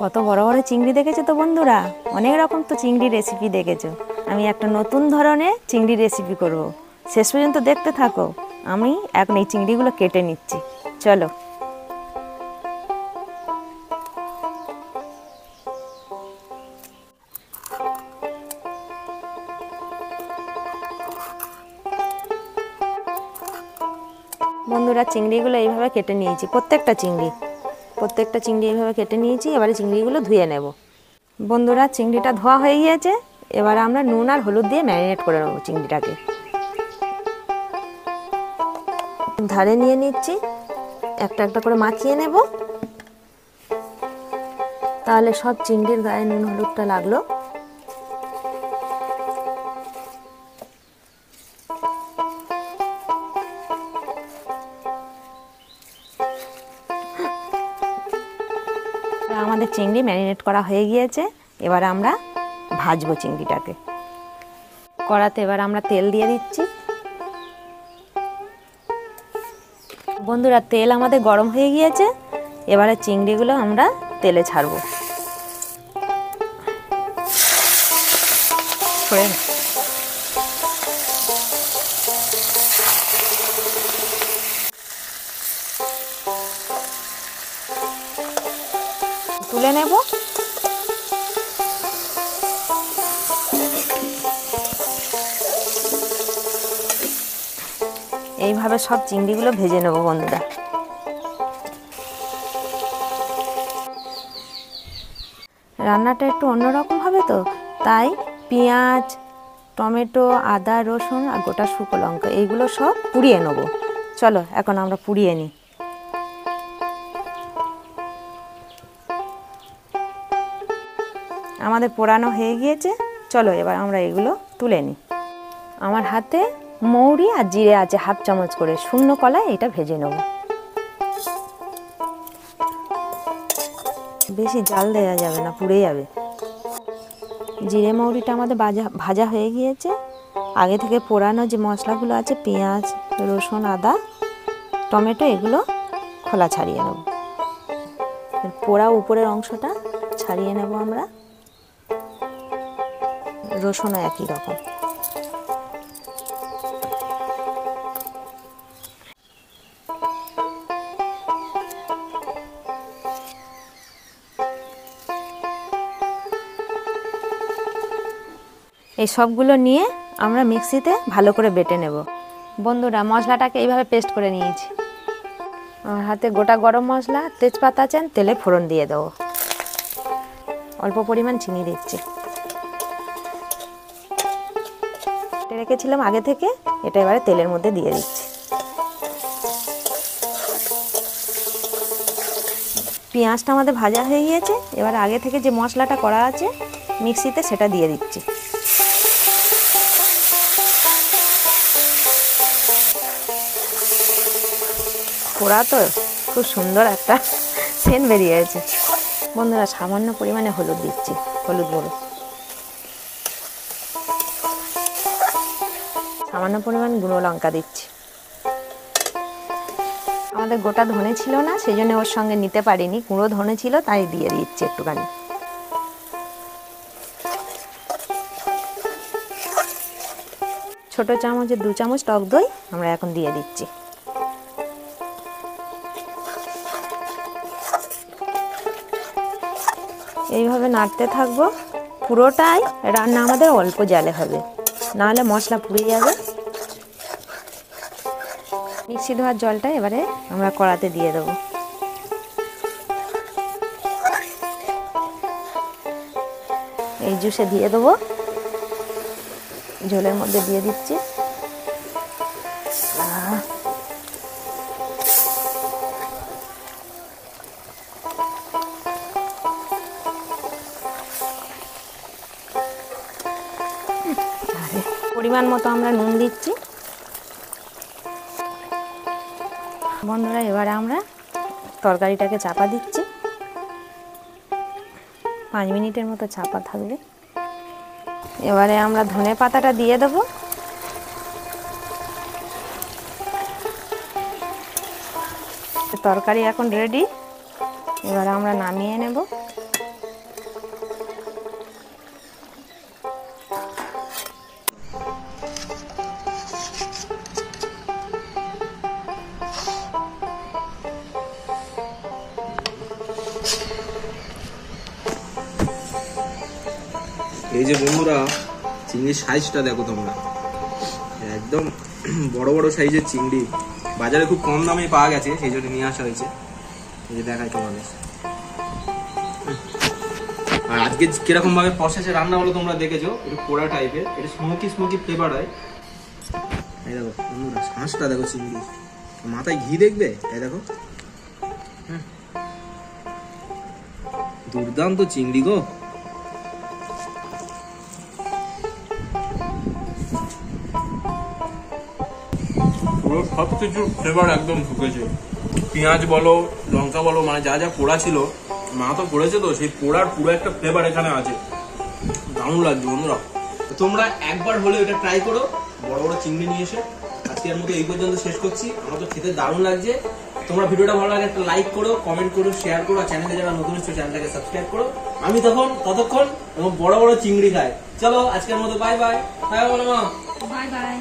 কত বড় বড় চিংড়ি দেখেছো তো বন্ধুরা, অনেক রকম তো চিংড়ি রেসিপি দেখেছো। আমি একটা নতুন ধরনের চিংড়ি রেসিপি করব, শেষ পর্যন্ত দেখতে থাকো। আমি এখন এই চিংড়িগুলো কেটে নিচ্ছি, চলো। বন্ধুরা, চিংড়িগুলো এইভাবে কেটে নিয়েছি, প্রত্যেকটা চিংড়ি এইভাবে কেটে নিয়েছি। এবারে চিংড়িগুলো ধুয়ে নেব। বন্ধুরা, চিংড়িটা ধোয়া হয়ে গিয়েছে। এবার আমরা নুন আর হলুদ দিয়ে ম্যারিনেট করে নেব চিংড়িটাকে। ধারে নিয়ে নিচ্ছি, একটা একটা করে মাখিয়ে নেব, তাহলে সব চিংড়ির গায়ে নুন হলুদটা লাগলো। আমাদের চিংড়ি ম্যারিনেট করা হয়ে গিয়েছে। এবার আমরা ভাজবো চিংড়িটাকে। কড়াতে এবার আমরা তেল দিয়ে দিচ্ছি। বন্ধুরা, তেল আমাদের গরম হয়ে গিয়েছে। এবারে চিংড়িগুলো আমরা তেলে ছাড়বো। তুলে নেব। এইভাবে সব চিংড়িগুলো ভেজে নেব বন্ধুরা। রান্নাটা একটু অন্যরকম হবে তো, তাই পেঁয়াজ, টমেটো, আদা, রসুন আর গোটা শুকনো লঙ্কা এইগুলো সব পুড়িয়ে নেব। চলো এখন আমরা পুড়িয়ে নিই। আমাদের পোড়ানো হয়ে গিয়েছে। চলো এবার আমরা এগুলো তুলে নিই। আমার হাতে মৌরি আর জিরে আছে হাফ চামচ করে, শূন্য কলায় এটা ভেজে নেব। বেশি জাল দেওয়া যাবে না, পুড়ে যাবে। জিরে মৌরিটা আমাদের ভাজা হয়ে গিয়েছে। আগে থেকে পোড়ানো যে মশলাগুলো আছে, পেঁয়াজ, রসুন, আদা, টমেটো, এগুলো খোলা ছাড়িয়ে নেব। পোড়া উপরের অংশটা ছাড়িয়ে নেব আমরা। রসুনও একই রকম। এই সবগুলো নিয়ে আমরা মিক্সিতে ভালো করে বেটে নেব। বন্ধুরা, মশলাটাকে এইভাবে পেস্ট করে নিয়েছি। আমার হাতে গোটা গরম মশলা, তেজপাতা আছেন, তেলে ফোড়ন দিয়ে দেবো। অল্প পরিমাণ চিনি দিচ্ছি। রেখেছিলাম আগে থেকে, এটা এবারে তেলের মধ্যে দিয়ে দিচ্ছি। পেঁয়াজটা আমাদের ভাজা হয়ে গিয়েছে। এবার আগে থেকে যে মশলাটা করা আছে মিক্সিতে, সেটা দিয়ে দিচ্ছি। পোড়া তো খুব সুন্দর একটা সেন্ট বেরিয়ে গেছে। বন্ধুরা, সামান্য পরিমাণে হলুদ দিচ্ছি, হলুদ গুঁড়ো। সামান্য পরিমাণ গুঁড়ো লঙ্কা দিচ্ছি। আমাদের গোটা ধনে ছিল না, সেই জন্য ওর সঙ্গে নিতে পারিনি। গুঁড়ো ধনে ছিল, তাই দিয়ে দিচ্ছি একটুখানি। ছোট চামচে 2 চামচ টক দই আমরা এখন দিয়ে দিচ্ছি। এইভাবে নাড়তে থাকবো। পুরোটাই রান্না আমাদের অল্প জালে হবে, নাহলে মশলা পুড়ে যাবে। মিক্সি ধোয়ার জলটা এবারে আমরা কড়াতে দিয়ে দেবো। এই জুসে দিয়ে দেবো, ঝোলের মধ্যে দিয়ে দিচ্ছি। পরিমাণ মতো আমরা নুন দিচ্ছি। বন্ধুরা, এবারে আমরা তরকারিটাকে চাপা দিচ্ছি। 5 মিনিটের মতো চাপা থাকবে। এবারে আমরা ধনে পাতাটা দিয়ে দেবো। তরকারি এখন রেডি। এবার আমরা নামিয়ে নেব। এই যে বন্ধুরা চিংড়ির সাইজটা দেখো তোমরা, একদম বড় বড় সাইজের চিংড়ি। বাজারে খুব কম দামে পাওয়া গেছে, সেই জন্য নিয়ে আসা হয়েছে। এই যে দেখাই তোমাদের। আর আজকে কিরকম ভাবে প্রসেসে রান্না হলো তোমরা দেখেছো, একটু পোড়া টাইপের, এটা স্মোকি স্মোকি ফ্লেভার হয়। এই দেখো বন্ধুরা শাঁসটা দেখো চিংড়ি, মাথায় ঘি দেখবে, এই দেখো দুর্দান্ত চিংড়ি গো। পুরো সবকিছু ফ্লেভার একদম ঢুকেছে, পেঁয়াজ বলো লঙ্কা বলো, মানে যা যা পোড়া ছিল, মা তো পড়েছে, তো সেই পোড়ার পুরো একটা ফ্লেভার এখানে আছে, দারুণ লাগছে বন্ধুরা। তোমরা একবার হলে এটা ট্রাই করো, বড় বড় চিংড়ি নিয়ে এসে। আজকের মতো এই পর্যন্ত শেষ করছি, আমার তো খেতে দারুণ লাগছে। তোমরা ভিডিওটা ভালো লাগে একটা লাইক করো, কমেন্ট করো, শেয়ার করো, আর চ্যানেলে যারা নতুন এসেছো চ্যানেলটাকে সাবস্ক্রাইব করো। আমি ততক্ষণ বড় বড় চিংড়ি খাই। চলো আজকের মতো বাই বাই। Bye bye.